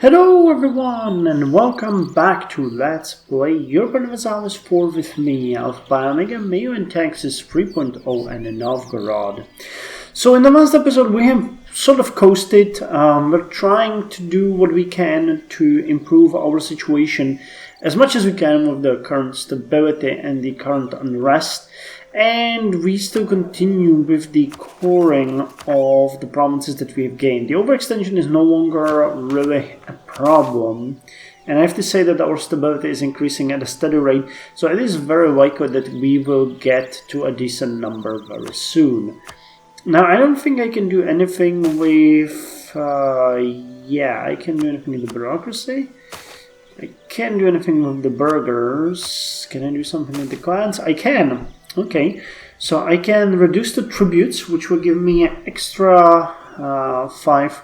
Hello everyone and welcome back to Let's Play Europa Universalis IV with me, Meiou Taxes 3.0 and Novgorod. So in the last episode we have sort of coasted. We're trying to do what we can to improve our situation as much as we can with the current stability and the current unrest. And we still continue with the coring of the provinces that we have gained. The overextension is no longer really a problem. And I have to say that our stability is increasing at a steady rate. So it is very likely that we will get to a decent number very soon. Now, I don't think I can do anything with... I can do anything with the bureaucracy. I can't do anything with the burghers. Can I do something with the clans? I can. Okay, so I can reduce the tributes, which will give me extra 5,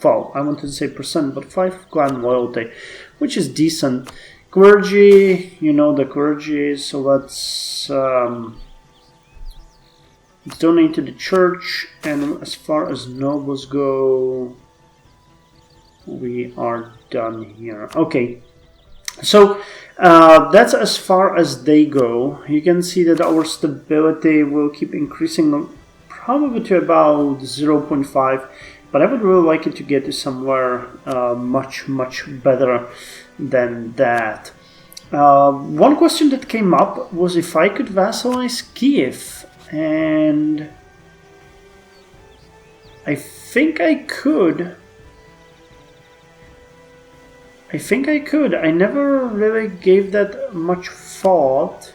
well, I wanted to say percent, but 5 clan loyalty, which is decent. Clergy, you know the clergy, so let's donate to the church, and as far as nobles go, we are done here. Okay. So that's as far as they go. You can see that our stability will keep increasing probably to about 0.5, but I would really like it to get to somewhere much better than that. One question that came up was if I could vassalize Kiev, and I think I could. I never really gave that much thought.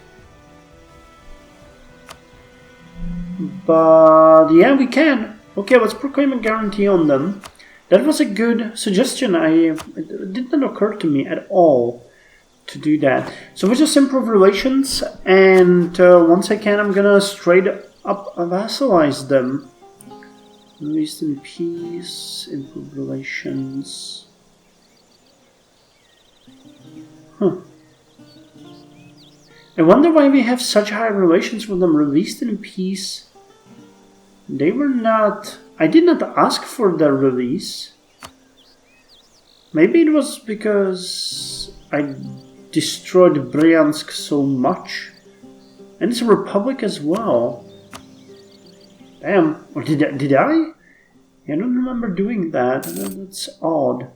But yeah, we can. Okay, let's proclaim a guarantee on them. That was a good suggestion. It did not occur to me at all to do that. So we just improve relations, and once I can, I'm gonna straight up vassalize them. Released in peace, improve relations. I wonder why we have such high relations with them. Released in peace. They were not... I did not ask for their release. Maybe it was because I destroyed Bryansk so much. And it's a republic as well. Damn. Or did I? I don't remember doing that. That's odd.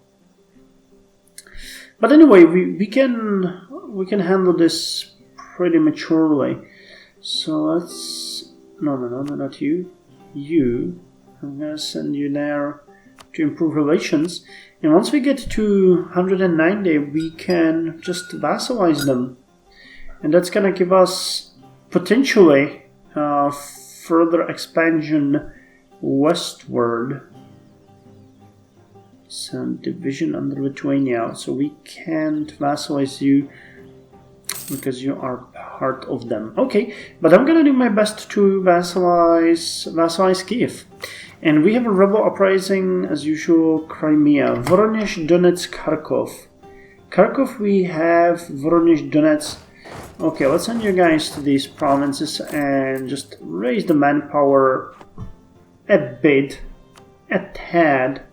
But anyway, we can handle this pretty maturely. So let's... No, not you. You. I'm gonna send you there to improve relations. And once we get to 190, we can just vassalize them. And that's gonna give us potentially further expansion westward. Some division under Lithuania, so we can't vassalize you because you are part of them. Okay, but I'm gonna do my best to vassalize Kiev. And we have a rebel uprising, as usual, Crimea, Voronezh, Donetsk, Kharkov. Kharkov, we have Voronezh, Donetsk. Okay, let's send you guys to these provinces and just raise the manpower a bit, a tad,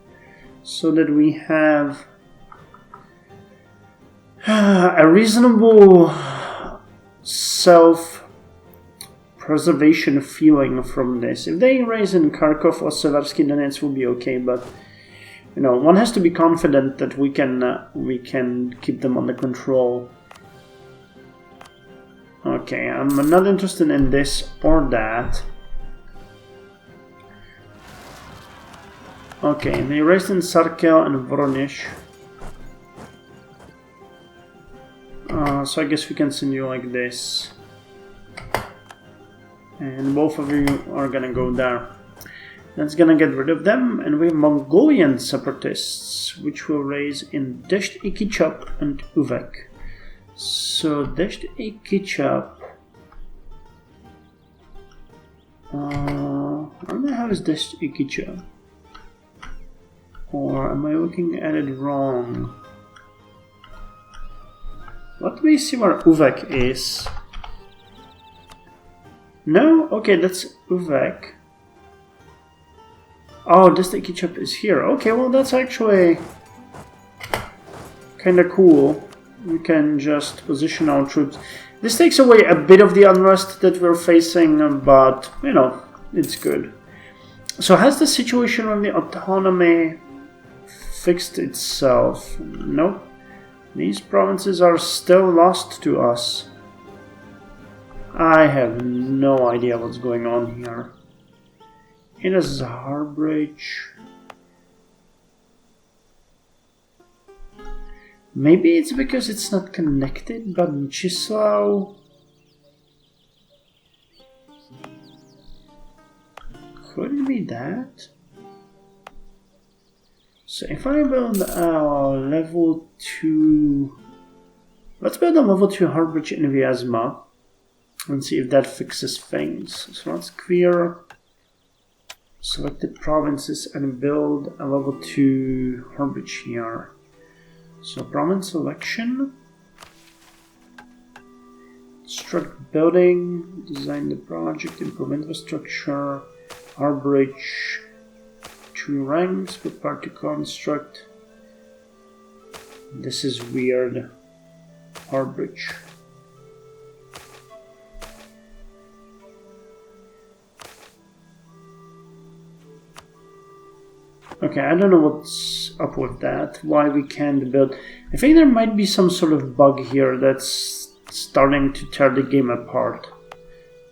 so that we have a reasonable self-preservation feeling from this. If they raise in Kharkov or Seversky Donetsk will be okay, but you know, one has to be confident that we can keep them under control. Okay, I'm not interested in this or that. Okay, they raised in Sarkel and Voronezh. So I guess we can send you like this. And both of you are gonna go there. That's gonna get rid of them. And we have Mongolian separatists, which will raise in Desht-e Kichap and Uvek. So Desht-e Kichap. I don't know how is Desht-e Kichap. Or am I looking at it wrong? Let me see where Uvek is. No? Okay, that's Uvek. Oh, Desht-e Kichap is here. Okay, well that's actually kinda cool. We can just position our troops. This takes away a bit of the unrest that we're facing, but, you know, it's good. So has the situation with the autonomy fixed itself? Nope. These provinces are still lost to us. I have no idea what's going on here. It is a hard bridge. Maybe it's because it's not connected, but Chislau could it be that? So if I build a level 2, let's build a level 2 hard bridge in Vyazma and see if that fixes things. So let's clear selected provinces and build a level 2 hard bridge here. So province selection, construct building, design the project, improve infrastructure, hard bridge, 2 ranks, prepare to construct. This is weird. Hard bridge. Okay, I don't know what's up with that, why we can't build. I think there might be some sort of bug here that's starting to tear the game apart.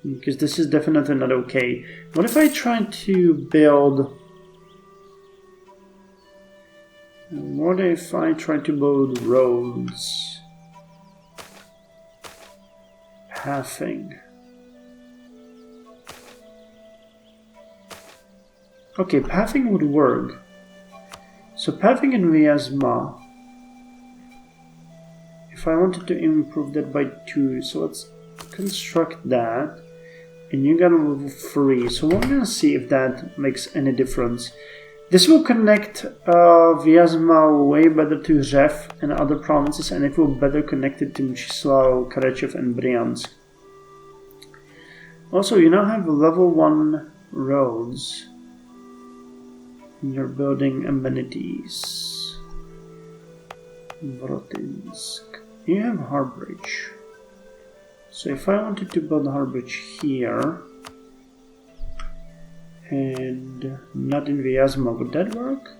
Because this is definitely not okay. What if I try to build... What if I try to build roads? Pathing. Okay, pathing would work. So pathing in Vyazma. If I wanted to improve that by 2, so let's construct that. And you got a level 3. So we're gonna see if that makes any difference. This will connect Vyazma way better to Řev and other provinces, and it will better connect it to Mchislav, Karechev and Bryansk. Also, you now have level 1 roads. You're building amenities. Vrotinsk. You have hard bridge. So if I wanted to build a hard bridge here and not in Vyazma, would that work?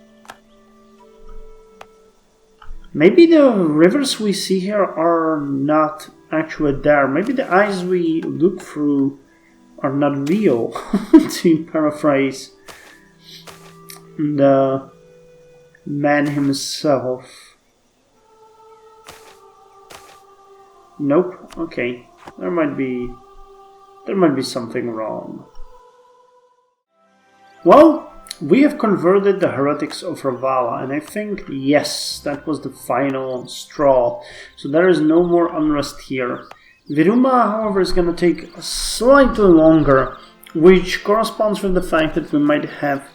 Maybe the rivers we see here are not actually there. Maybe the eyes we look through are not real, to paraphrase the man himself. Nope. Okay. There might be something wrong. Well, we have converted the heretics of Ravala, and I think, yes, that was the final straw. So there is no more unrest here. Viruma, however, is going to take slightly longer, which corresponds with the fact that we might have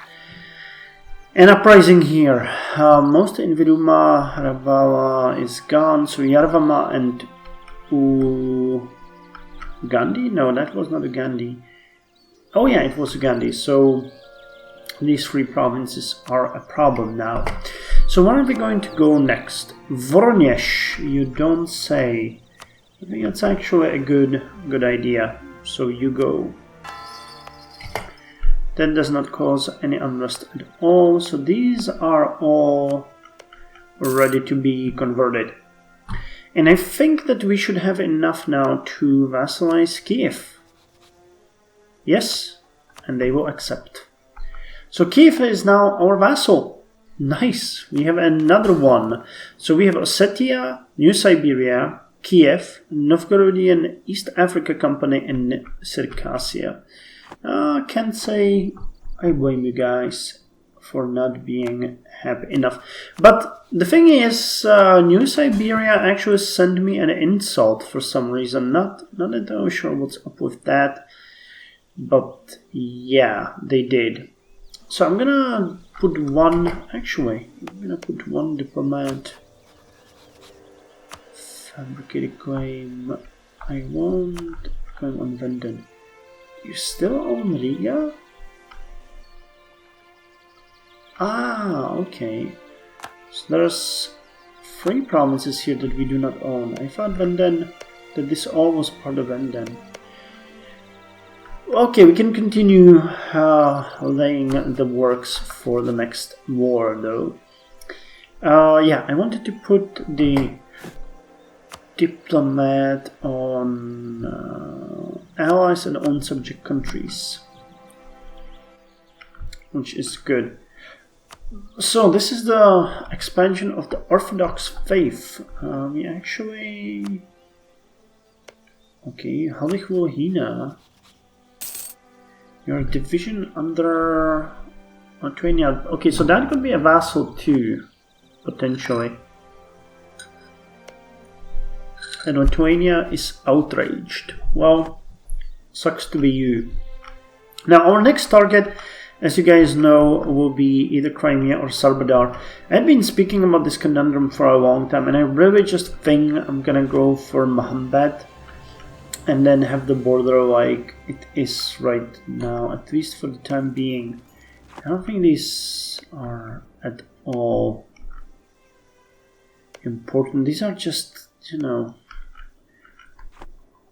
an uprising here. Most in Viruma, Ravala is gone, so Yarvama and Ugandi? No, that was not Ugandi. Oh yeah, it was Ugandi. So these 3 provinces are a problem now. So where are we going to go next? Voronezh, you don't say. I think that's actually a good idea. So you go. That does not cause any unrest at all. So these are all ready to be converted. And I think that we should have enough now to vassalize Kiev. Yes, and they will accept. So Kiev is now our vassal. Nice, we have another one. So we have Ossetia, New Siberia, Kiev, Novgorodian East Africa Company, and Circassia. Can't say I blame you guys for not being happy enough. But the thing is, New Siberia actually sent me an insult for some reason. Not entirely sure what's up with that. But yeah, they did. So I'm gonna put one, actually, I'm gonna put one diplomat. Fabricated claim. I want claim unvented. You still own Riga? Ah, okay. So there's 3 provinces here that we do not own. I thought Venden that this all was part of Venden. Okay, we can continue laying the works for the next war, though. Yeah, I wanted to put the diplomat on allies and on subject countries, which is good. So this is the expansion of the Orthodox faith. We actually... Okay, Halich Wohina. Your division under Lithuania. Okay, so that could be a vassal too, potentially. And Lithuania is outraged. Well, sucks to be you. Now, our next target, as you guys know, will be either Crimea or Sarbadar. I've been speaking about this conundrum for a long time, and I really just think I'm gonna go for Mohammed and then have the border like it is right now, at least for the time being. I don't think these are at all important. These are just, you know,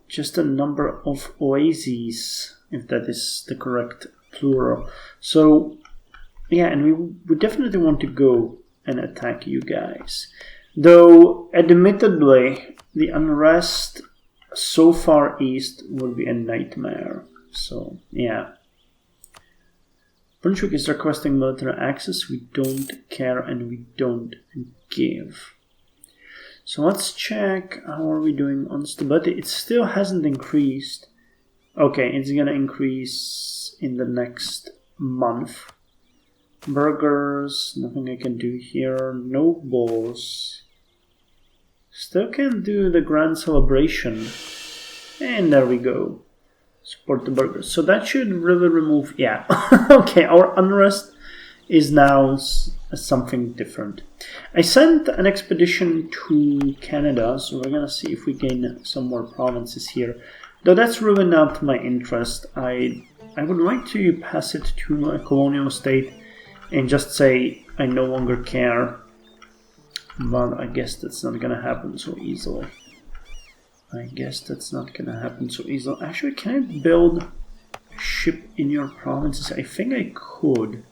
just a number of oases, if that is the correct plural. So yeah, and we definitely want to go and attack you guys, though admittedly the unrest so far east would be a nightmare. So yeah, Brunswick is requesting military access. We don't care and we don't give. So let's check how are we doing on stability. It still hasn't increased. Okay, it's gonna increase in the next month. Burgers, nothing I can do here. Nobles, still can't do the grand celebration. And there we go. Support the burgers. So that should really remove, yeah. Okay, our unrest is now something different. I sent an expedition to Canada, so we're gonna see if we gain some more provinces here. Though that's really not my interest. I would like to pass it to a colonial state and just say I no longer care. But I guess that's not gonna happen so easily. Actually, can I build a ship in your provinces? I think I could.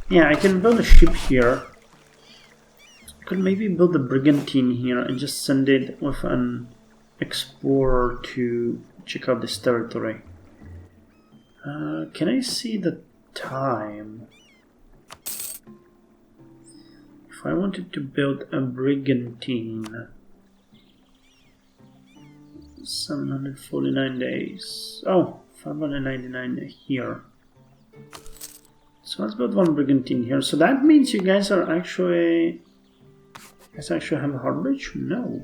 Yeah, I can build a ship here. I could maybe build a brigantine here and just send it with an explorer to check out this territory. Can I see the time? If I wanted to build a brigantine, 749 days. Oh, 599 here. So let's build one brigantine here. So that means you guys are actually... You guys actually have a hard bridge? No.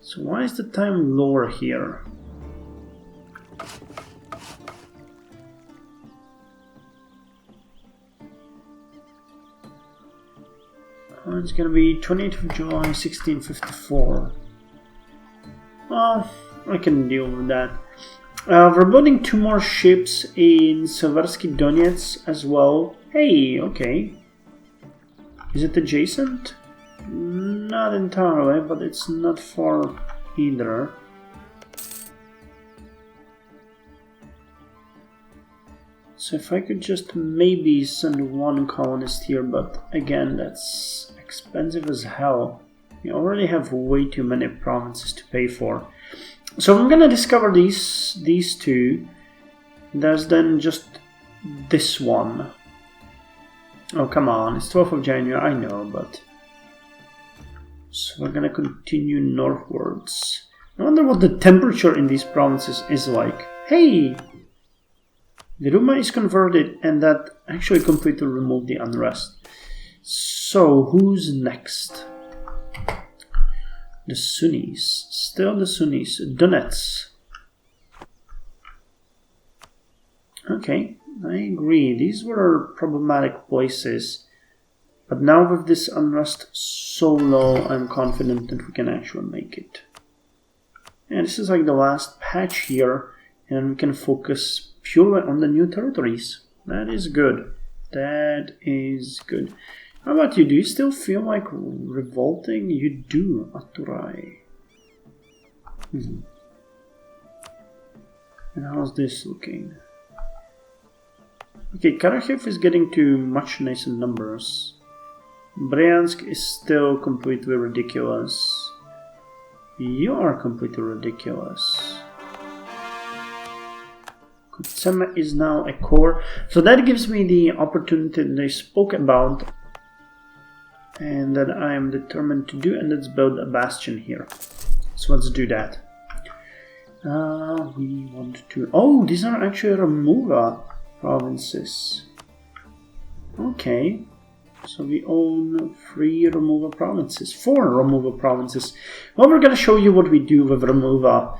So why is the time lower here? Oh, it's gonna be 28th of July, 1654. Well, I can deal with that. We're building 2 more ships in Seversky Donetsk as well. Hey, okay. Is it adjacent? Not entirely, but it's not far either. So if I could just maybe send 1 colonist here, but again, that's expensive as hell. We already have way too many provinces to pay for. So I'm gonna discover these 2. There's then just this one. Oh, come on, it's 12th of January, I know, but... So we're gonna continue northwards. I wonder what the temperature in these provinces is like. Hey! The Duma is converted, and that actually completely removed the unrest. So, who's next? The Sunnis. Still the Sunnis. Donetsk. Okay, I agree. These were problematic places. But now with this unrest so low, I'm confident that we can actually make it. And this is like the last patch here. And we can focus purely on the new territories. That is good. That is good. How about you? Do you still feel like revolting? You do, Aturai. And how's this looking? Okay, Karachev is getting to much nicer numbers. Bryansk is still completely ridiculous. You are completely ridiculous. Kutsema is now a core. So that gives me the opportunity that I spoke about and that I am determined to do, and let's build a bastion here. So let's do that. We want to... Oh, these are actually Remover provinces. Okay. So we own 3 Remover provinces, 4 Remover provinces. Well, we're going to show you what we do with Remover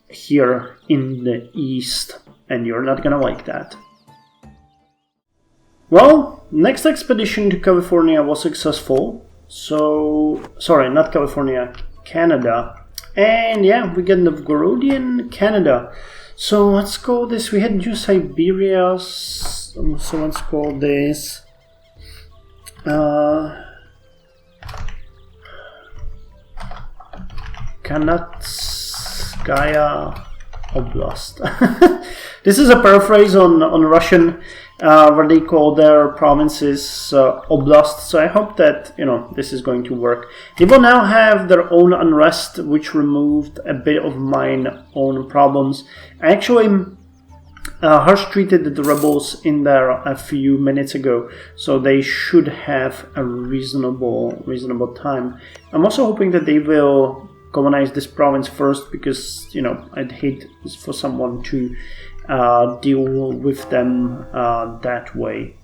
here in the east, and you're not going to like that. Well, next expedition to California was successful. So, sorry, not California, Canada. And yeah, we get Novgorodian Canada. So let's call this, we had New Siberia, so let's call this Kanatskaya Oblast. This is a paraphrase on Russian, where they call their provinces oblasts. So I hope that, you know, this is going to work. They will now have their own unrest, which removed a bit of mine own problems. Actually, Harsh treated the rebels in there a few minutes ago, so they should have a reasonable time. I'm also hoping that they will colonize this province first, because, you know, I'd hate for someone to deal with them that way.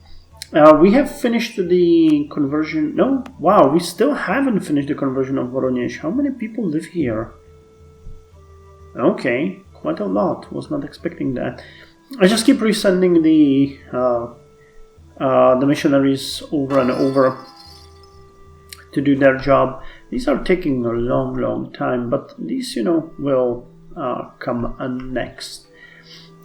We have finished the conversion. No, wow, we still haven't finished the conversion of Voronezh. How many people live here? Okay, quite a lot. Was not expecting that. I just keep resending the missionaries over and over to do their job. These are taking a long time, but these, you know, will come next.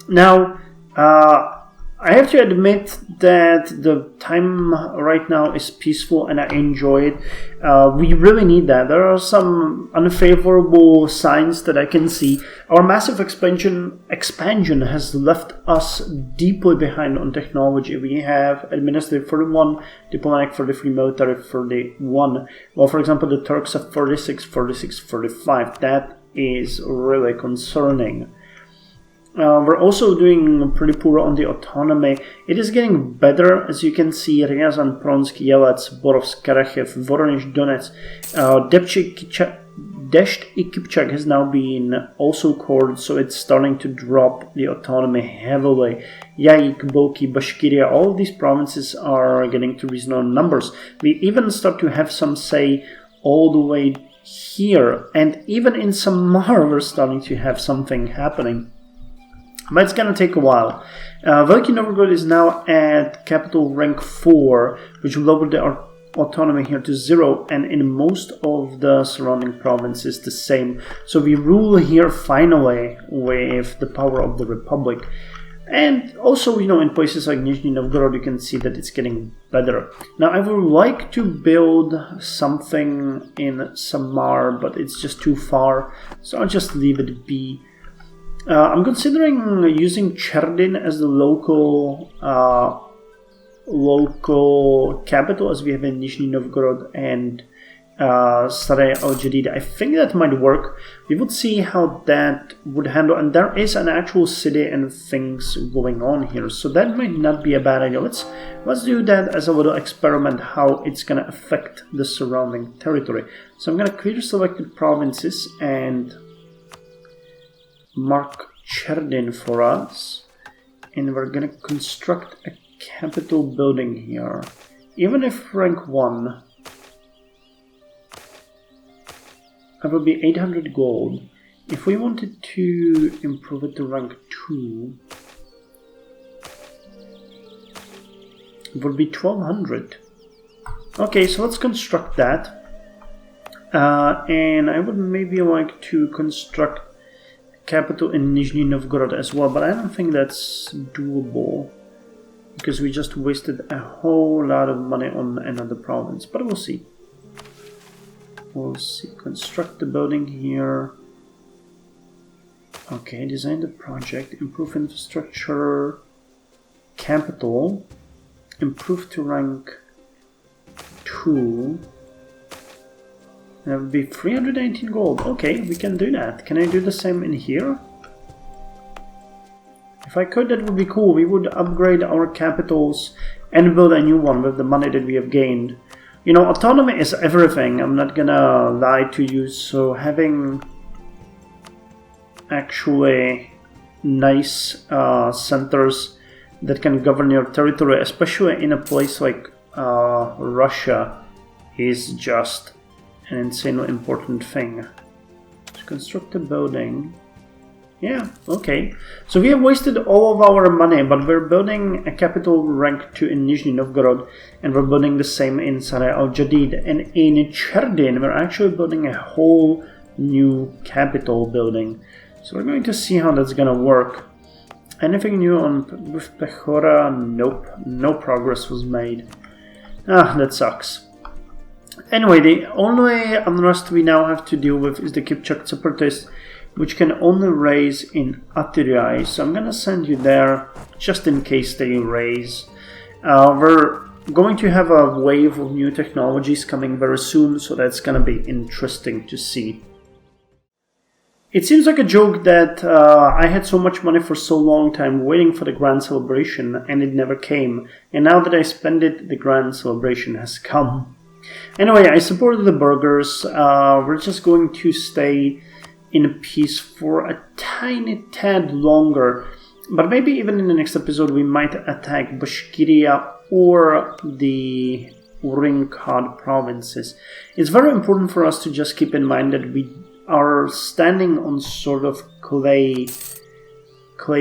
Now, I have to admit that the time right now is peaceful and I enjoy it. We really need that. There are some unfavorable signs that I can see. Our massive expansion has left us deeply behind on technology. We have administrative 41, diplomatic 43, military 31. Well, for example, the Turks have 46, 46, 45. That is really concerning. We're also doing pretty poor on the autonomy. It is getting better, as you can see. Ryazan, Pronsk, Yelets, Borovsk, Karachev, Voronezh, Donetsk, Desht i Kipchak has now been also cored, so it's starting to drop the autonomy heavily. Yaik, Boki, Bashkiria, all of these provinces are getting to reasonable numbers. We even start to have some say all the way here, and even in Samar we're starting to have something happening. But it's going to take a while. Veliki Novgorod is now at capital rank 4, which lowered the autonomy here to 0, and in most of the surrounding provinces the same. So we rule here finally with the power of the Republic. And also, you know, in places like Nizhny Novgorod, you can see that it's getting better. Now, I would like to build something in Samar, but it's just too far, so I'll just leave it be. I'm considering using Cherdyn as the local capital, as we have in Nizhny Novgorod and Saray al-Jadid. I think that might work. We would see how that would handle, and there is an actual city and things going on here, so that might not be a bad idea. Let's do that as a little experiment, how it's going to affect the surrounding territory. So I'm going to clear selected provinces and mark Cherdyn for us, and we're gonna construct a capital building here. Even if rank 1, that would be 800 gold. If we wanted to improve it to rank 2, it would be 1200. Okay, so let's construct that, and I would maybe like to construct capital in Nizhny Novgorod as well, but I don't think that's doable. because we just wasted a whole lot of money on another province, but we'll see. We'll see. Construct the building here. Okay, design the project, improve infrastructure, capital, improve to rank 2. That would be 318 gold. Okay, we can do that. Can I do the same in here? If I could, that would be cool. We would upgrade our capitals and build a new one with the money that we have gained. You know, autonomy is everything. I'm not gonna lie to you. So having actually nice centers that can govern your territory, especially in a place like Russia, is just an insanely important thing. To construct a building. Yeah, okay. So we have wasted all of our money, but we're building a capital rank 2 in Nizhny Novgorod, and we're building the same in Sarai al-Jadid. And in Cherdyn, we're actually building a whole new capital building. So we're going to see how that's gonna work. Anything new with Pechora? Nope, no progress was made. Ah, that sucks. Anyway, the only unrest we now have to deal with is the Kipchak separatists, which can only raise in Atyrai. So I'm gonna send you there just in case they raise. We're going to have a wave of new technologies coming very soon, so that's gonna be interesting to see. It seems like a joke that I had so much money for so long time waiting for the grand celebration and it never came. And now that I spend it, the grand celebration has come. Anyway, I supported the burghers. We're just going to stay in peace for a tiny tad longer. But maybe even in the next episode we might attack Bashkiria or the Urinkad provinces. It's very important for us to just keep in mind that we are standing on sort of clay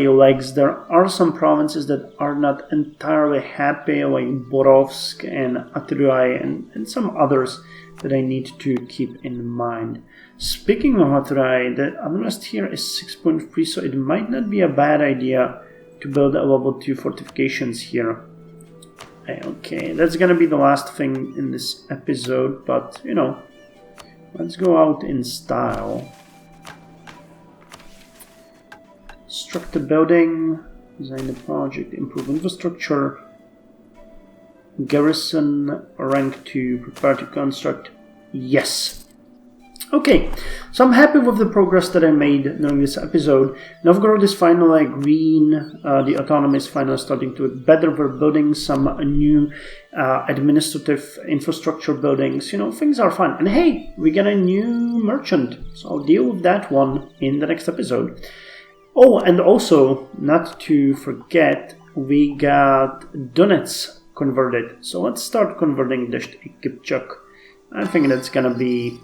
legs. There are some provinces that are not entirely happy, like Borovsk and Atyrai and some others that I need to keep in mind. Speaking of Atyrai, the unrest here is 6.3, so it might not be a bad idea to build a level 2 fortifications here. Okay, that's gonna be the last thing in this episode, but you know, let's go out in style. Construct the building, design the project, improve infrastructure, garrison rank 2, prepare to construct. Yes. Okay, so I'm happy with the progress that I made during this episode. Novgorod is finally green, the autonomy is finally starting to look better. We're building some new administrative infrastructure buildings. You know, things are fun. And hey, we got a new merchant, so I'll deal with that one in the next episode. Oh, and also, not to forget, we got Donetsk converted. So let's start converting this to Kipchak. I think that's gonna be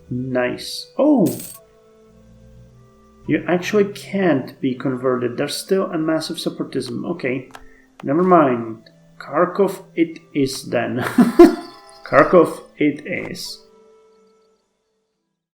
nice. Oh! You actually can't be converted. There's still a massive separatism. Okay, never mind. Kharkov it is then. Kharkov it is.